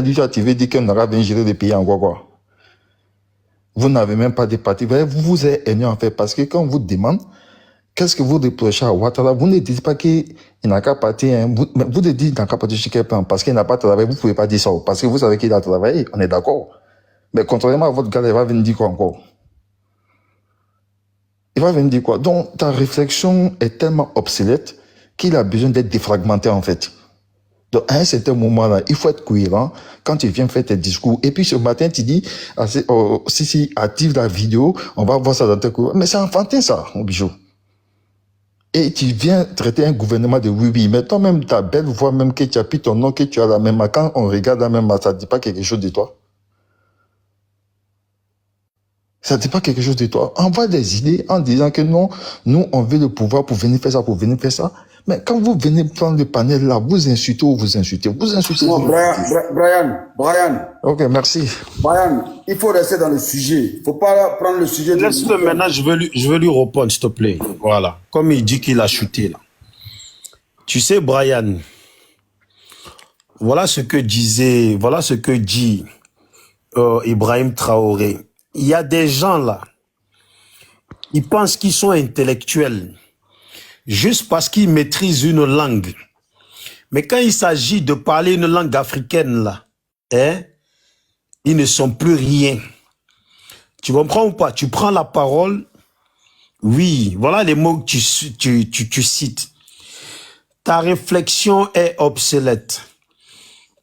Tu veux dire qu'on aura bien géré le pays en quoi? Vous n'avez même pas de parti. Vous vous êtes haineux en fait, parce que quand on vous demande qu'est-ce que vous reprochez à Ouattara, vous ne dites pas qu'il n'a qu'à partir, hein, vous ne dites qu'il n'a qu'à partir chez quelqu'un parce qu'il n'a pas travaillé, vous ne pouvez pas dire ça, parce que vous savez qu'il a travaillé, on est d'accord. Mais contrairement à votre gars, il va venir dire quoi encore? Il va venir dire quoi? Donc, ta réflexion est tellement obsolète qu'il a besoin d'être défragmenté en fait. Donc, à un certain moment-là, il faut être cohérent quand tu viens faire tes discours. Et puis, ce matin, tu dis, si, active la vidéo, on va voir ça dans tes cours. Mais c'est enfantin, ça, mon bijou. Et tu viens traiter un gouvernement de oui-oui. Mais toi-même, ta belle voix, même que tu as pris ton nom, que tu as la même, quand on regarde la même, ça ne dit pas quelque chose de toi. Ça ne dit pas quelque chose de toi. Envoie des idées en disant que non, nous, on veut le pouvoir pour venir faire ça, pour venir faire ça. Mais quand vous venez prendre le panel là, vous insultez ou vous insultez. Vous insultez. Non, Brian. Ok, merci. Brian, il faut rester dans le sujet. Il ne faut pas prendre le sujet. Laisse-le maintenant, je veux lui répondre, s'il te plaît. Voilà. Comme il dit qu'il a chuté là. Tu sais, Brian, voilà ce que dit Ibrahim Traoré. Il y a des gens là, ils pensent qu'ils sont intellectuels juste parce qu'ils maîtrisent une langue. Mais quand il s'agit de parler une langue africaine là, hein, ils ne sont plus rien. Tu comprends ou pas? Tu prends la parole, oui, voilà les mots que tu cites. Ta réflexion est obsolète.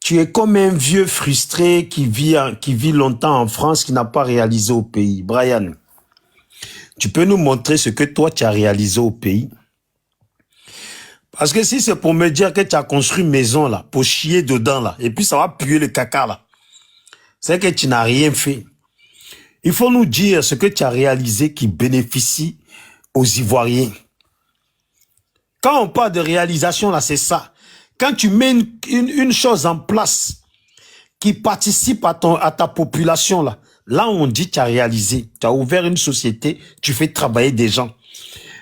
Tu es comme un vieux frustré qui vit longtemps en France, qui n'a pas réalisé au pays. Brian, tu peux nous montrer ce que toi, tu as réalisé au pays? Parce que si c'est pour me dire que tu as construit une maison, là, pour chier dedans, là, et puis ça va puer le caca, là, c'est que tu n'as rien fait. Il faut nous dire ce que tu as réalisé qui bénéficie aux Ivoiriens. Quand on parle de réalisation, là, c'est ça. Quand tu mets une chose en place qui participe à ta population, là on dit tu as réalisé, tu as ouvert une société, tu fais travailler des gens.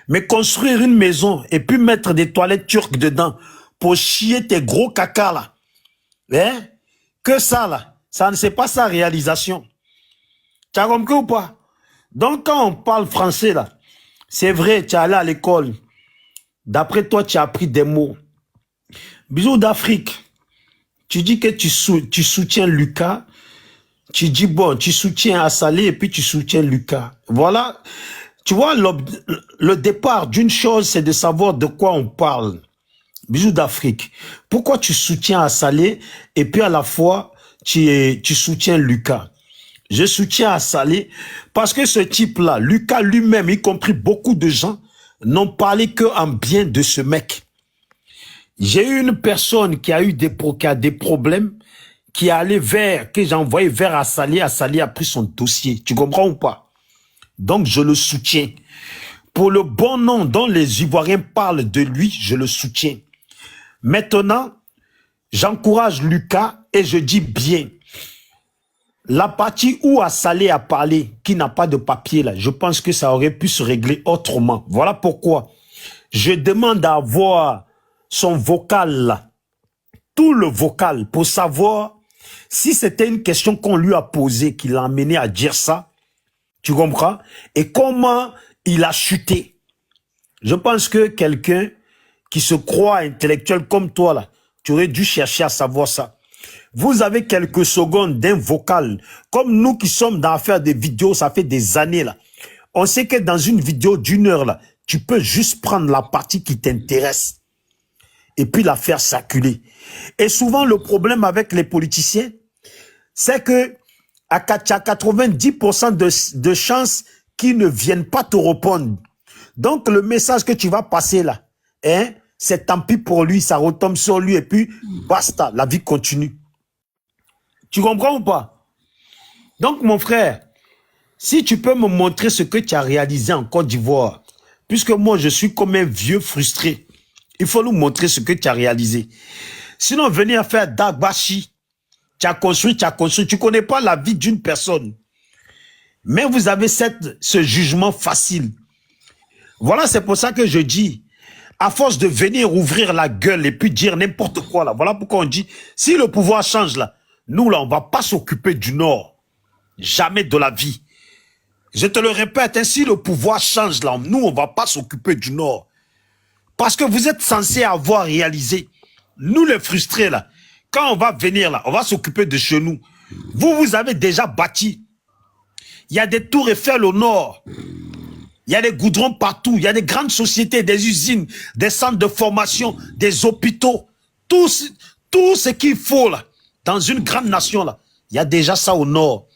Mais construire une maison et puis mettre des toilettes turques dedans pour chier tes gros caca là, hein? Que ça là, ça ne c'est pas sa réalisation. Tu as compris ou pas? Donc quand on parle français là, c'est vrai, tu es allé à l'école. D'après toi, tu as appris des mots. Bisous d'Afrique. Tu dis que tu soutiens Lucas. Tu dis, bon, tu soutiens Assalé et puis tu soutiens Lucas. Voilà. Tu vois, le départ d'une chose, c'est de savoir de quoi on parle. Bisous d'Afrique. Pourquoi tu soutiens Assalé et puis à la fois, tu soutiens Lucas? Je soutiens Assalé parce que ce type-là, Lucas lui-même, y compris beaucoup de gens, n'ont parlé que en bien de ce mec. J'ai eu une personne qui a eu des problèmes, qui est allé que j'ai envoyé vers Assalé. Assalé a pris son dossier. Tu comprends ou pas? Donc, je le soutiens. Pour le bon nom dont les Ivoiriens parlent de lui, je le soutiens. Maintenant, j'encourage Lucas et je dis bien, la partie où Assalé a parlé, qui n'a pas de papier là, je pense que ça aurait pu se régler autrement. Voilà pourquoi je demande à avoir son vocal là, tout le vocal, pour savoir si c'était une question qu'on lui a posée, qui l'a amené à dire ça, tu comprends? Et comment il a chuté. Je pense que quelqu'un qui se croit intellectuel comme toi là, tu aurais dû chercher à savoir ça. Vous avez quelques secondes d'un vocal, comme nous qui sommes dans l'affaire des vidéos, ça fait des années là. On sait que dans une vidéo d'1 heure là, tu peux juste prendre la partie qui t'intéresse et puis la faire circuler. Et souvent, le problème avec les politiciens, c'est que à 90% de chances qu'ils ne viennent pas te répondre. Donc, le message que tu vas passer là, hein, c'est tant pis pour lui, ça retombe sur lui et puis basta, la vie continue. Tu comprends ou pas? Donc, mon frère, si tu peux me montrer ce que tu as réalisé en Côte d'Ivoire, puisque moi, je suis comme un vieux frustré, il faut nous montrer ce que tu as réalisé. Sinon, venir faire Dagbashi, tu as construit, tu ne connais pas la vie d'une personne. Mais vous avez ce jugement facile. Voilà, c'est pour ça que je dis, à force de venir ouvrir la gueule et puis dire n'importe quoi là, voilà pourquoi on dit, si le pouvoir change là, Nous, là, on va pas s'occuper du Nord. Jamais de la vie. Je te le répète, si le pouvoir change là, nous, on va pas s'occuper du Nord. Parce que vous êtes censés avoir réalisé, nous les frustrés là, quand on va venir là, on va s'occuper de chez nous. Vous avez déjà bâti. Il y a des tours Eiffel au Nord. Il y a des goudrons partout. Il y a des grandes sociétés, des usines, des centres de formation, des hôpitaux. Tout ce qu'il faut là, dans une grande nation là, il y a déjà ça au Nord.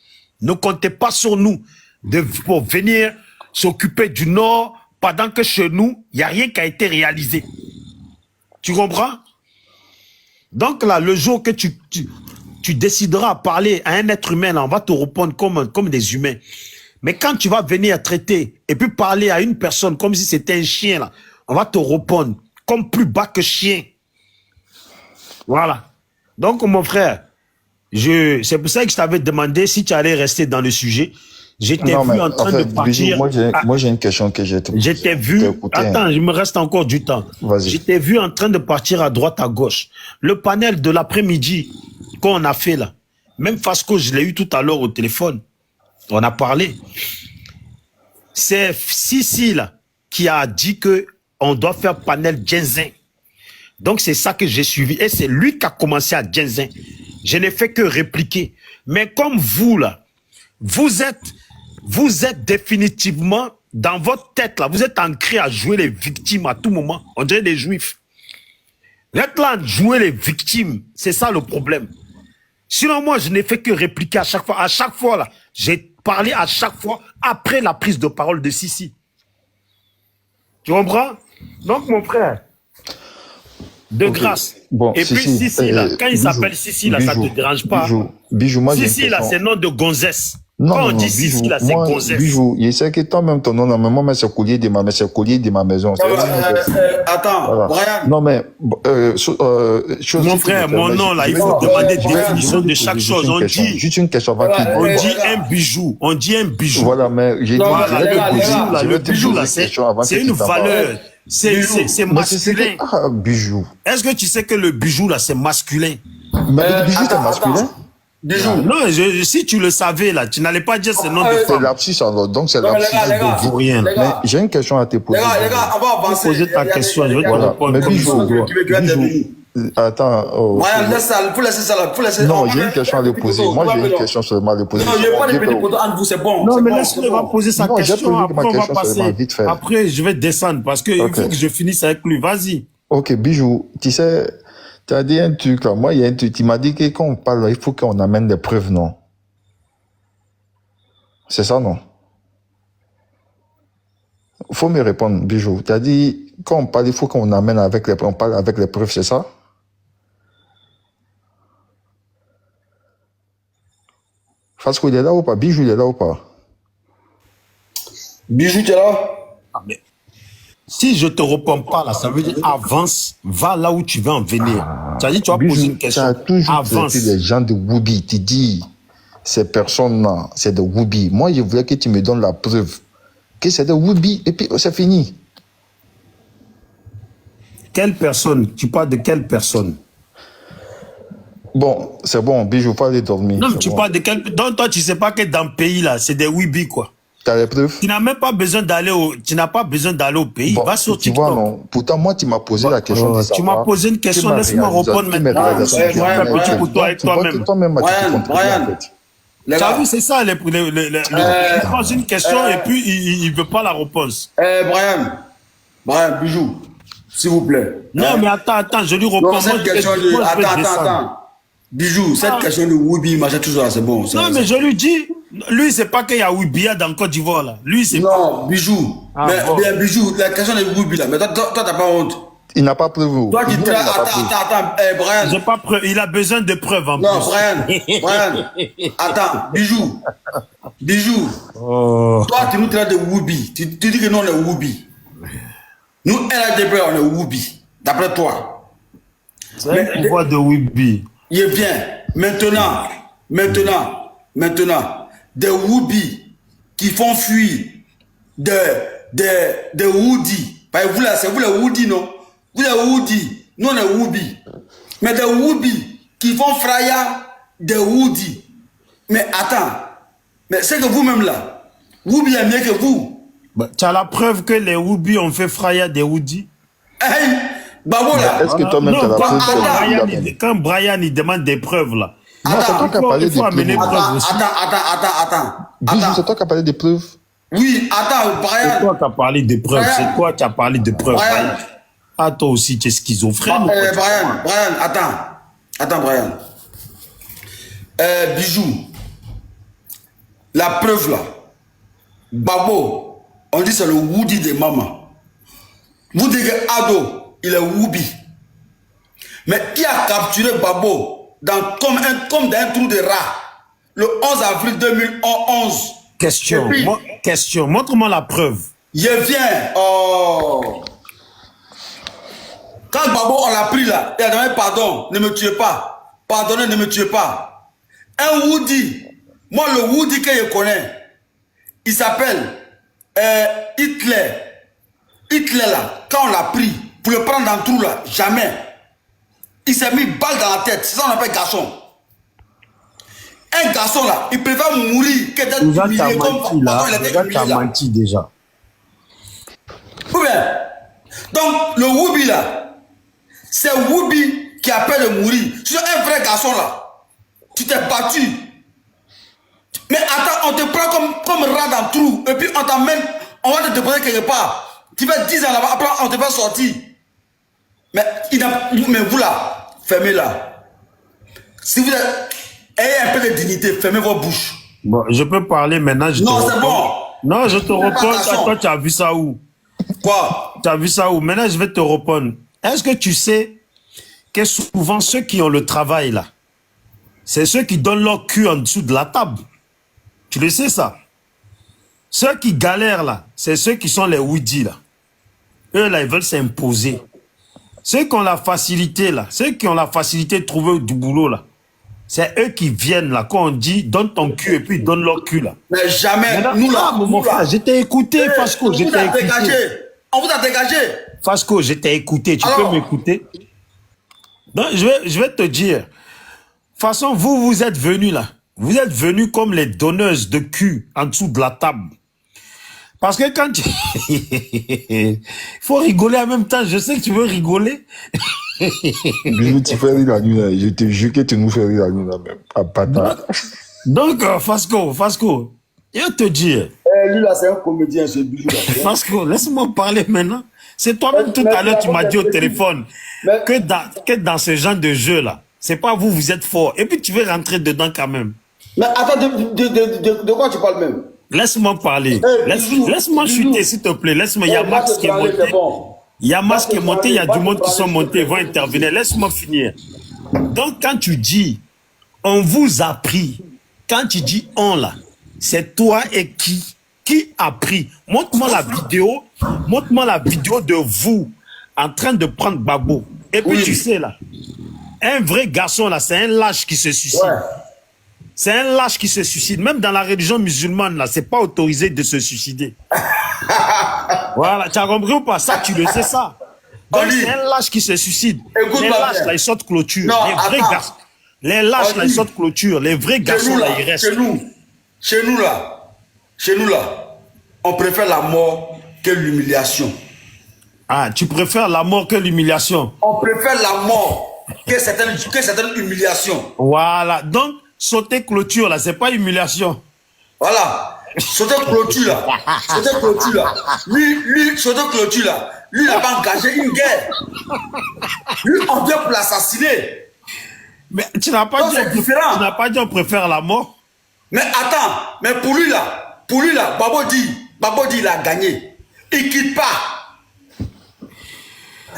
Ne comptez pas sur nous pour venir s'occuper du Nord pendant que chez nous, il n'y a rien qui a été réalisé. Tu comprends? Donc là, le jour que tu décideras à parler à un être humain, là, on va te répondre comme des humains. Mais quand tu vas venir traiter et puis parler à une personne comme si c'était un chien, là, on va te répondre comme plus bas que chien. Voilà. Donc, mon frère, c'est pour ça que je t'avais demandé si tu allais rester dans le sujet. J'étais vu en train de partir. Moi, j'ai une question que j'ai. J'étais vu. Attends, il me reste encore du temps. J'étais vu en train de partir à droite, à gauche. Le panel de l'après-midi qu'on a fait là, même Fasco, je l'ai eu tout à l'heure au téléphone. On a parlé. C'est Sissi là qui a dit que on doit faire panel Djenzin. Donc c'est ça que j'ai suivi et c'est lui qui a commencé à Djenzin. Je n'ai fait que répliquer. Mais comme vous là, vous êtes définitivement dans votre tête là, vous êtes ancré à jouer les victimes à tout moment. On dirait des juifs. Vous êtes là à jouer les victimes. C'est ça le problème. Sinon moi je n'ai fait que répliquer à chaque fois. À chaque fois là, j'ai parlé à chaque fois après la prise de parole de Sissi. Tu comprends? Donc mon frère, de grâce. Bon, et puis Sissi là, quand il s'appelle Sissi là, ça te dérange pas? Bijou, moi Sissi là, c'est nom de gonzesse. Non, quand on non, dit Sissi là, c'est gonzesse. Bijou, il sait que toi-même ton nom, moi, mais c'est collier de ma maison. Attends, voilà. Brian. Non, mais, mon frère, mon nom là, il faut demander définition de chaque chose. On dit, juste une question avant on dit un bijou. On dit un bijou. Voilà, mais le bijou là, c'est une valeur. C'est masculin. Ah, bijou. Est-ce que tu sais que le bijou là, c'est masculin? Mais le bijou, c'est masculin? Bijou. Non, si tu le savais là, tu n'allais pas dire ce nom de C'est femme. lapsus alors, donc c'est lapsus de rien. Mais j'ai une question à te poser. Les gars, on va avancer. Poser ta question, je vais te Voilà. répondre. Mais bijou, attends. Brian, laisse ça, faut laisser ça là. Non, j'ai une question à te poser. Moi, j'ai une question seulement à te poser. Non, il n'y a pas de petits poteaux entre vous, c'est bon. Non, mais laisse-le va poser sa question. Après, on va passer. Vite fait. Après, je vais descendre parce qu'il faut que je finisse avec lui. Vas-y. Ok, bijou, tu sais, tu as dit un truc là. Moi, il y a un truc. Tu m'as dit que quand on parle, il faut qu'on amène des preuves, non? C'est ça, non? Faut me répondre, bijou. Tu as dit, quand on parle, il faut qu'on amène on parle avec les preuves, c'est ça? Fasco, il est là ou pas? Bijou, il est là ou pas? Bijou, tu es là? Ah, mais si je te réponds pas là, ça veut dire avance, va là où tu veux en venir. Ça veut dire tu vas poser une question. Tu as toujours avance. traité les gens de Woubi. Tu dis, ces personnes-là, c'est de Woubi. Moi, je voulais que tu me donnes la preuve que c'est de Woubi et puis c'est fini. Quelle personne? Tu parles de quelle personne? Bon, c'est bon, bijou, faut aller dormir. Non, mais tu parles de quelle... Donc toi, tu sais pas que dans le pays là, c'est des Wibi quoi. T'as les preuves? Tu n'as même pas besoin d'aller tu n'as pas besoin d'aller au pays. Bon, va sur tu TikTok. vois, non. Pourtant, moi, tu m'as posé la question de Tu savoir. m'as posé une question, laisse-moi répondre maintenant. Petit couteau avec toi-même. Toi-même, Brian. Tu as vu, c'est ça, il pose une question et puis il veut pas la réponse. Brian, bijou, s'il vous plaît. Non, mais attends, je lui réponds. Non, cette question de... Attends. Bijou, cette question de Woubi, machin, tout ça, c'est bon. Non, mais je lui dis, lui, c'est pas qu'il y a Wibia dans Côte d'Ivoire, là. Lui, c'est pas... Non, bijou. Mais bijou, la question de Woubi, là, mais toi, t'as pas honte. Il n'a pas preuve. Toi, tu te... Attends, Brian. J'ai pas preuve, il a besoin de preuves, en plus. Non, Brian. Attends, bijou. Oh. Toi, tu nous traites de Woubi. Tu dis que nous, on est Woubi. Nous, LADP, on est Woubi. D'après toi. C'est un pouvoir de Wibi. Il vient. Maintenant, des Woubi qui font fuir des Woudi. Vous là, c'est vous les Woudi, non? Vous les Woudi. Nous, on est Woubi. Mais des Woubi qui font fraya des Woody. Mais attends, mais c'est que vous-même là, Woubi est mieux que vous. Bah, tu as la preuve que les Woubi ont fait fraya des Woody. Hey, Babo là. Est-ce que toi-même, tu as la preuve que Quand Brian il demande des preuves là, non, c'est toi qui as parlé il faut des amener preuves. preuves aussi. Attends. Bijou, c'est toi qui as parlé des preuves. Oui, attends, C'est Brian. toi qui as parlé des preuves. Brian. C'est toi qui as parlé des preuves. Brian. Ah, toi aussi, tu es schizophrène. Brian, attends, Brian. Bijou, la preuve là, Babo, on dit c'est le Woody de maman. Vous dites que Ado, il est Woubi. Mais qui a capturé Babo comme dans un trou de rat le 11 avril 2011? Question. Question. Montre-moi la preuve. Je viens. Oh. Quand Babo, on l'a pris là, il a demandé pardon, ne me tuez pas. Pardonnez, ne me tuez pas. Un Woody, moi le Woody que je connais, il s'appelle Hitler. Hitler là, quand on l'a pris, pour le prendre dans le trou là, jamais. Il s'est mis balle dans la tête, c'est ça qu'on appelle garçon. Un garçon là, il préfère mourir que d'être Déjà, humilié comme menti là. il était Déjà, humilié t'as là. menti déjà. Ou bien, donc le Woubi là, c'est Woubi qui appelle le mourir. Tu es un vrai garçon là. Tu t'es battu. Mais attends, on te prend comme rat dans le trou. Et puis on t'emmène, on va te déposer quelque part. Tu fais 10 ans là-bas, après on te fait sortir. Mais vous là, fermez là. Si vous ayez un peu de dignité, fermez vos bouches. Bon, je peux parler maintenant. Non, c'est bon. Non, je te Fais pas réponds. attention. Toi, tu as vu ça où? Quoi? Tu as vu ça où? Maintenant, je vais te répondre. Est-ce que tu sais que souvent, ceux qui ont le travail, là, c'est ceux qui donnent leur cul en dessous de la table? Tu le sais, ça? Ceux qui galèrent, là, c'est ceux qui sont les Woody, là. Eux, là, ils veulent s'imposer. Ceux qui ont la facilité, là, ceux qui ont la facilité de trouver du boulot, là, c'est eux qui viennent, là, quand on dit, donne ton cul, et puis donne leur cul, là. Mais jamais. Maintenant, Nous là, mon frère, je t'ai écouté, Fasco, je on vous t'ai a écouté. dégagé. On vous a dégagé. Fasco, je t'ai écouté, tu Alors? peux m'écouter? Donc, je vais te dire. De toute façon, vous êtes venus là. Vous êtes venus comme les donneuses de cul en dessous de la table. Parce que quand tu... Il faut rigoler en même temps. Je sais que tu veux rigoler. Bijou, tu fais rire la nuit, là. Je te jure que tu nous fais rire la nuit, là, même. Ah, bâtard. Donc, Fasco, je vais te dire. Lui là, c'est un comédien, ce bijou là. Fasco, laisse-moi parler maintenant. C'est toi-même tout à l'heure, tu m'as dit au téléphone que dans ce genre de jeu-là, c'est pas vous, vous êtes fort. Et puis tu veux rentrer dedans quand même. Mais attends, de quoi tu parles même? Laisse-moi parler. Laisse-moi chuter, s'il te plaît. Laisse-moi. Il y a Max qui est monté. Il y a Max qui est monté. Il y a du monde qui sont montés. Ils vont intervenir. Laisse-moi finir. Donc, quand tu dis, on vous a pris. Quand tu dis on là, c'est toi et qui? Qui a pris? Montre-moi la vidéo. Montre-moi la vidéo de vous en train de prendre Babo. Et puis, tu sais là, un vrai garçon là, c'est un lâche qui se suicide. Ouais. C'est un lâche qui se suicide. Même dans la religion musulmane, là, c'est pas autorisé de se suicider. Voilà, tu as compris ou pas? Ça, tu le sais, ça. Donc, Oli. c'est un lâche qui se suicide. Écoute, Les ma lâches, mère. là, ils sortent clôture. Non, Les vrais attends. garçons. Les lâches, là, Oli. ils sortent clôture. Les vrais garçons, là, ils restent. Chez nous là, on préfère la mort que l'humiliation. Ah, tu préfères la mort que l'humiliation. On préfère la mort que certaines humiliations. Voilà. Donc, sauter clôture, là, c'est pas humiliation. Voilà. Sauter clôture là. Lui, sauter clôture là. Lui, il a pas engagé une guerre. Lui, on vient pour l'assassiner. Mais tu n'as pas Non, dit, c'est différent. tu n'as pas dit on préfère la mort. Mais attends, mais pour lui là, Babo dit, il a gagné. Il quitte pas.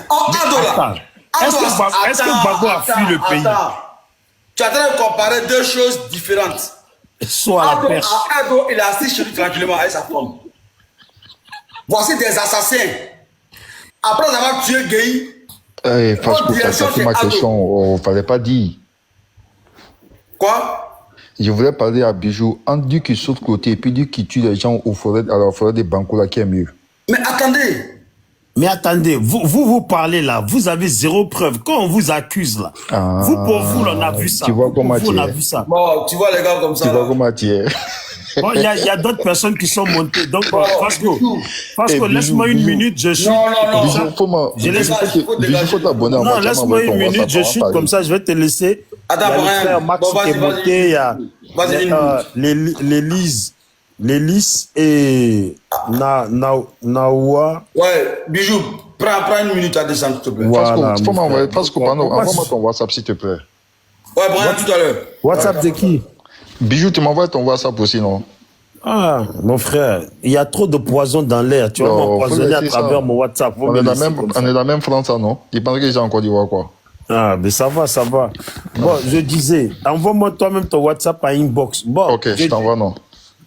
En Ado là. Attends. Est-ce que Babo a fui le pays? Attends. Tu es en train de comparer deux choses différentes. Soit la perche. Ado, il est assis chez lui tranquillement avec sa femme. Voici des assassins. Après avoir tué Gueye, Eh, Fasco, t'as sorti ma question. Oh, fallait pas dire. quoi? Je voulais parler à Bijou. Entre Dieu qui saute côté et puis Dieu qui tue les gens à la forêt des Bancola, qui est mieux. Mais attendez. Mais attendez, vous parlez là, vous avez zéro preuve. Quand on vous accuse là, vous pour vous, on a vu ça. Tu vois comment on a vu ça. Bon, tu vois les gars comme ça. Tu vois comment tu es. Bon, il y a d'autres personnes qui sont montées. Donc, parce que laisse-moi une minute, je suis. Non. Il faut t'abonner à Non, laisse-moi une minute, je suis comme ça, je vais te laisser. Attends, frère Max qui est monté, il y a l'Élise et Naoua. Ouais, Bijou, prends une minute à descendre, s'il te plaît. Voilà, envoie-moi ton WhatsApp, s'il te plaît. Ouais, Brian, tout à l'heure. WhatsApp de qui? Bijou, tu m'envoies ton WhatsApp aussi, non? Ah, mon frère, il y a trop de poison dans l'air. Tu vas m'empoisonner à travers mon WhatsApp. On est dans la même France, non? Il pense que j'ai encore dit quoi? Ah, mais ça va. Bon, je disais, envoie-moi toi-même ton WhatsApp à inbox. Bon, ok, je t'envoie, non.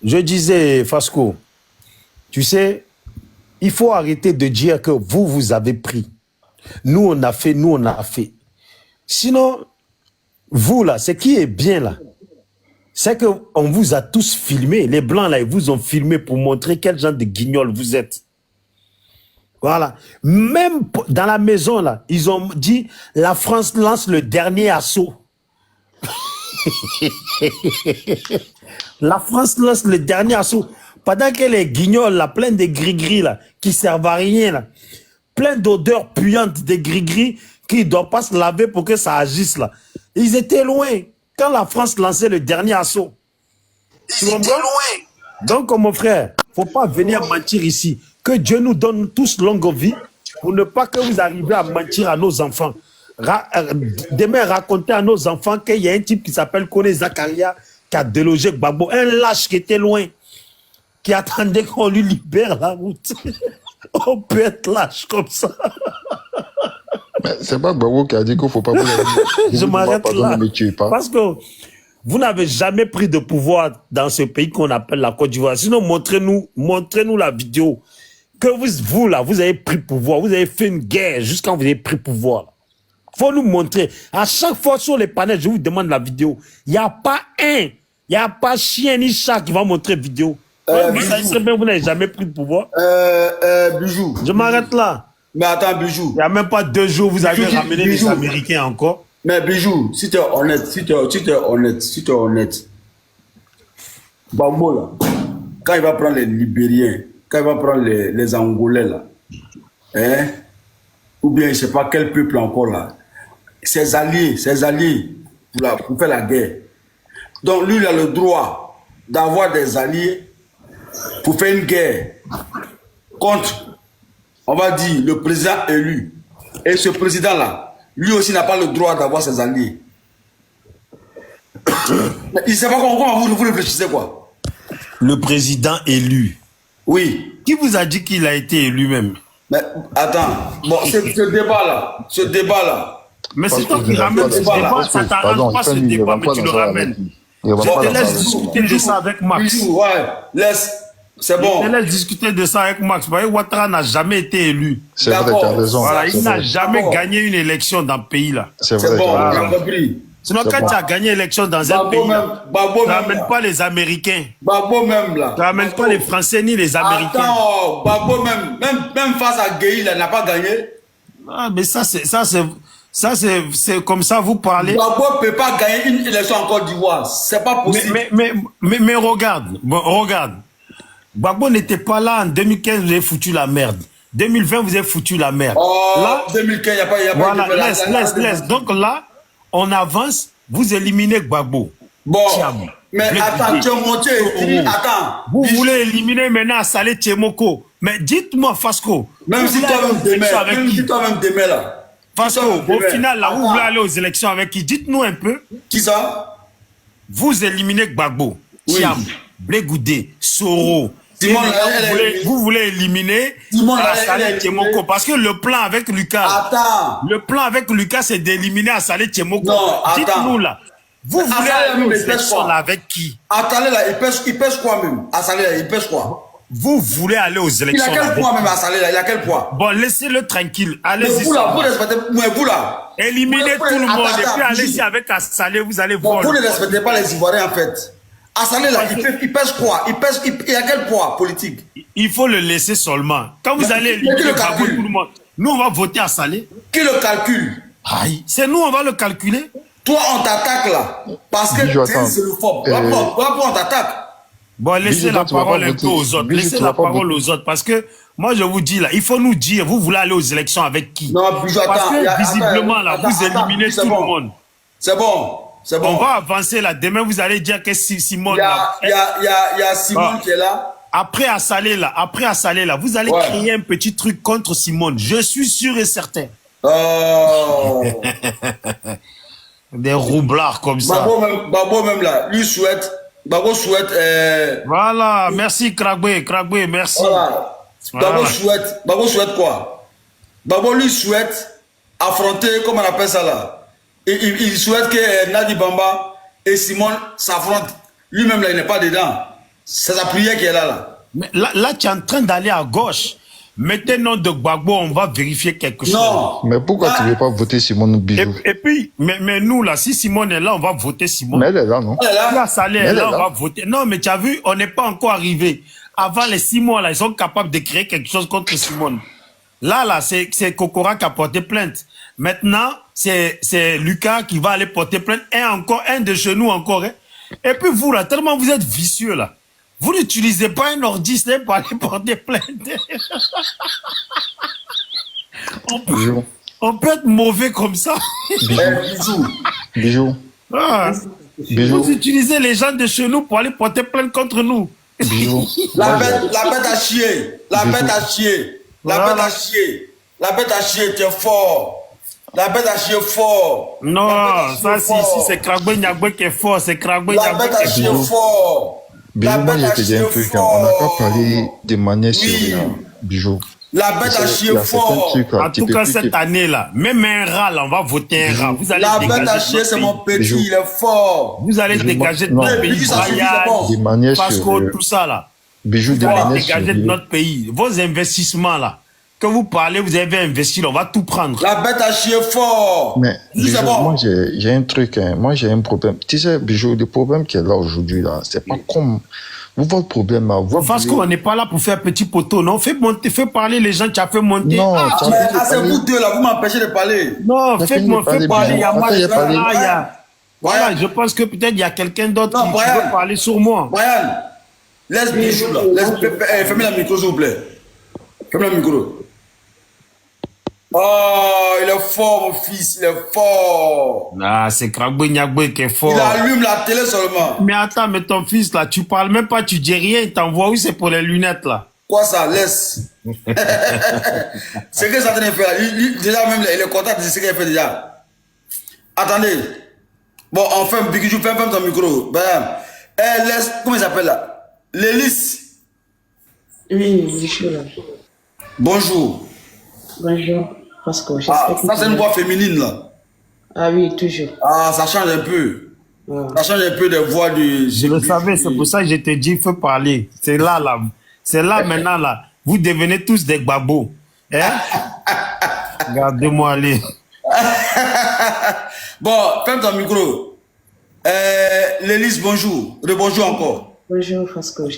Je disais, Fasco, tu sais, il faut arrêter de dire que vous avez pris. Nous, on a fait. Sinon, vous, là, ce qui est bien, là, c'est qu'on vous a tous filmé. Les Blancs, là, ils vous ont filmé pour montrer quel genre de guignol vous êtes. Voilà. Même dans la maison, là, ils ont dit, la France lance le dernier assaut. La France lance le dernier assaut. Pendant que les guignols, là, plein de gris-gris, là, qui servent à rien, là, plein d'odeurs puantes de gris-gris, qui ne doivent pas se laver pour que ça agisse, là. Ils étaient loin. Quand la France lançait le dernier assaut. Ils étaient loin. Donc, mon frère, faut pas venir mentir ici. Que Dieu nous donne tous longue vie pour ne pas que vous arriviez à mentir à nos enfants. Demain, raconter à nos enfants qu'il y a un type qui s'appelle Kone Zakaria qui a délogé Gbagbo, un lâche qui était loin, qui attendait qu'on lui libère la route. On peut être lâche comme ça. C'est pas Gbagbo qui a dit qu'il ne faut pas vous Je m'arrête là. Ne me tuez pas. Parce que vous n'avez jamais pris de pouvoir dans ce pays qu'on appelle la Côte d'Ivoire. Sinon, montrez-nous la vidéo. Que vous, là, vous avez pris pouvoir. Vous avez fait une guerre jusqu'à vous avez pris pouvoir. Faut nous montrer. À chaque fois sur les panels, je vous demande la vidéo. Il n'y a pas chien ni chat qui va montrer vidéo. Vous n'avez jamais pris de pouvoir. Bijou. Je m'arrête là. Mais attends, Bijou. Il n'y a même pas 2 jours, vous avez ramené les Américains encore. Mais Bijou, si tu es honnête, Gbagbo, là, quand il va prendre les Libériens, quand il va prendre les Angolais, là, hein, ou bien je ne sais pas quel peuple encore là, ses alliés pour faire la guerre. Donc lui, il a le droit d'avoir des alliés pour faire une guerre contre, on va dire, le président élu. Et ce président-là, lui aussi n'a pas le droit d'avoir ses alliés. Mais il ne sait pas comment vous réfléchissez, quoi. Le président élu. Oui. Qui vous a dit qu'il a été élu même? Mais attends, bon, ce débat-là. Mais c'est toi qui ramènes ce débat, ça t'arrange pas ce débat, mais tu le ramènes. Je te laisse discuter de ça avec Max. Ouais, c'est bon. Je te laisse discuter de ça avec Max. Vous voyez, Ouattara n'a jamais été élu. C'est vrai, tu as raison. Voilà, il n'a jamais gagné une élection dans le pays là. C'est vrai, bon, j'ai compris. Sinon, quand tu as gagné l'élection dans un pays, tu n'amènes pas les Américains. Babo même là. Tu n'amènes pas les Français ni les Américains. Attends, Babo même face à Gueye, il n'a pas gagné. Ah, mais ça c'est comme ça vous parlez. Babo ne peut pas gagner une élection en Côte d'Ivoire. C'est pas possible. Mais regarde. Gbagbo n'était pas là en 2015, vous avez foutu la merde. 2020, vous avez foutu la merde. Oh, là, 2015, il n'y a pas voilà, laisse. Donc là, on avance, vous éliminez Gbagbo. Bon, mais attends, tu es monté. Attends. Vous voulez éliminer maintenant Saleh Tchemoko. Mais dites-moi, Fasco. Même si toi-même t'aimais là. Fasco, au final, là, vous voulez aller aux élections avec qui? Dites-nous un peu. Qui ça? Vous éliminez Gbagbo, Thiam, Blegoudé, Soro. Vous voulez éliminer Saleh Tchemoko parce que le plan avec Lucas. Le plan avec Lucas, c'est d'éliminer Saleh Tchemoko. Dites-nous là. Vous voulez aller aux élections là avec qui? Attendez là, il pêche quoi même? Saleh là, il pêche quoi? Vous voulez aller aux élections. Il a quel poids même à Saleh là? Il a quel poids? Bon, laissez-le tranquille. Allez-y. Vous là. Éliminez tout le monde et puis allez-y avec Saleh, vous allez voir. Vous ne respectez pas les Ivoiriens en fait. À Salé, là, il pèse quoi? Il a quel poids politique? Il faut le laisser seulement. Quand vous allez mais qui le éliminer Gbagbo, calcule? tout le monde, nous, on va voter à Salé. Qui le calcule? Aïe, c'est nous, on va le calculer. Toi, on t'attaque là. Parce que Bijou, c'est attends. le fort. Voilà pourquoi on t'attaque. Bon, laissez Bijou, la tu vas parole pas un peu voter. aux autres. Bijou, Laissez tu la vas pas parole voter. aux autres. Parce que moi, je vous dis là, il faut nous dire, vous voulez aller aux élections avec qui? Non, Bijou, Parce attends. que visiblement, là, vous éliminez tout le monde. C'est bon. C'est bon. On va avancer là. Demain, vous allez dire que Simone. Il y a Simone qui est là. Après à Salé là, vous allez créer un petit truc contre Simone. Je suis sûr et certain. Oh. Des roublards comme ça. Babo même là, lui souhaite. Babo souhaite. Voilà, merci Kragbe, merci. Voilà. Voilà. Babo souhaite quoi? Babo lui souhaite affronter, comment on appelle ça là? Il souhaite que Nadi Bamba et Simone s'affrontent. Lui-même là, il n'est pas dedans. C'est sa prière qui est là. Mais là, tu es en train d'aller à gauche. Mettez nom de Gbagbo, on va vérifier quelque chose. Non. Mais pourquoi tu ne veux pas voter Simone Bijou? Et puis, mais nous là, si Simone est là, on va voter Simone. Mais elle est là, non? Elle est là. Là, Salé est Elle est là, on là. va voter. Non, mais tu as vu, on n'est pas encore arrivé. Avant les 6 mois là, ils sont capables de créer quelque chose contre Simone. Là, c'est Kokora qui a porté plainte. Maintenant, c'est Lucas qui va aller porter plainte. Un de chez nous encore. Hein. Et puis vous, là, tellement vous êtes vicieux, là. Vous n'utilisez pas un ordi, c'est pour aller porter plainte. on peut être mauvais comme ça. Bijou. Bijou. Ah. Bijou. Vous utilisez les gens de chez nous pour aller porter plainte contre nous. Bijou. La bête a chié. La bête a chié. La bête a chié. La bête a chié, tu es fort. La bête a chié fort. Non, ça, si c'est Kragbe Nyagbe qui est fort, c'est Kragbe La Nyagbe bête a qui est chié fort. fort. La Bijou, moi, bête je a te dis chié un truc. On n'a pas fort. parlé de manière Oui. sérieuse. Bijou. La bête a chié Il y a certains fort. trucs, là, En tu tout peux cas, plus cette que- année-là, même un rat, là, on va voter un rat. Vous allez La bête a dégager chié, notre c'est pays. mon petit, Bijou. il est fort. Vous allez Bijou, dégager de non. notre Mais pays. Bijou, ça suffit, Brian, c'est bon. De manière Pasco, sérieuse. tout ça, là. Bijou, de Vous allez manière dégager de sérieuse. notre pays. Vos investissements, là, que vous parlez, vous avez investi, là, on va tout prendre. La bête a chié fort. Mais Bijou, Bijou, c'est bon. moi j'ai un truc, hein. Moi j'ai un problème. Tu sais, Bijou, le problème qui est là aujourd'hui, là, c'est pas comme votre problème là. Vous Parce voulez- qu'on n'est pas là pour faire petit poteau, non? Fais parler les gens, tu as fait monter. Non, Ah, tu as Mais fait c'est parler. vous deux là, vous m'empêchez de parler. non, T'as faites fini de parler, parler, il y a Bijou. moi, Attends, il y a parlé. Voilà, je pense que peut-être il y a quelqu'un d'autre Non, qui Brian. veut parler sur moi. Brian, laisse Bijou là. Fermez la micro s'il vous plaît. Fermez la micro. Oh, il est fort mon fils, il est fort. Ah, c'est Kragbe Nyagbe qui est fort. Il allume la télé seulement. Mais attends, mais ton fils là, tu parles même pas, tu dis rien, il t'envoie où c'est pour les lunettes là. Quoi ça, laisse. C'est que ça tenait faire. Déjà même, il est content de ce qu'il a fait déjà. Attendez. Bon, enfin, Bigijou, ferme ton micro. Ben, laisse, comment il s'appelle là? L'hélice. Oui, je suis là. Bonjour. Bonjour, Pascal. Ah, J'espère que ça tu c'est une vas- voix féminine là. Ah oui, toujours. Ah, ça change un peu. Ouais. Ça change un peu des voix du... Je le savais, c'est pour ça que je te dis, il faut parler. C'est là, là. C'est là maintenant, là. Vous devenez tous des babos. Hein? Regardez-moi aller. Bon, ferme ton micro. L'hélice, bonjour. Bonjour encore. Bonjour, Pascal.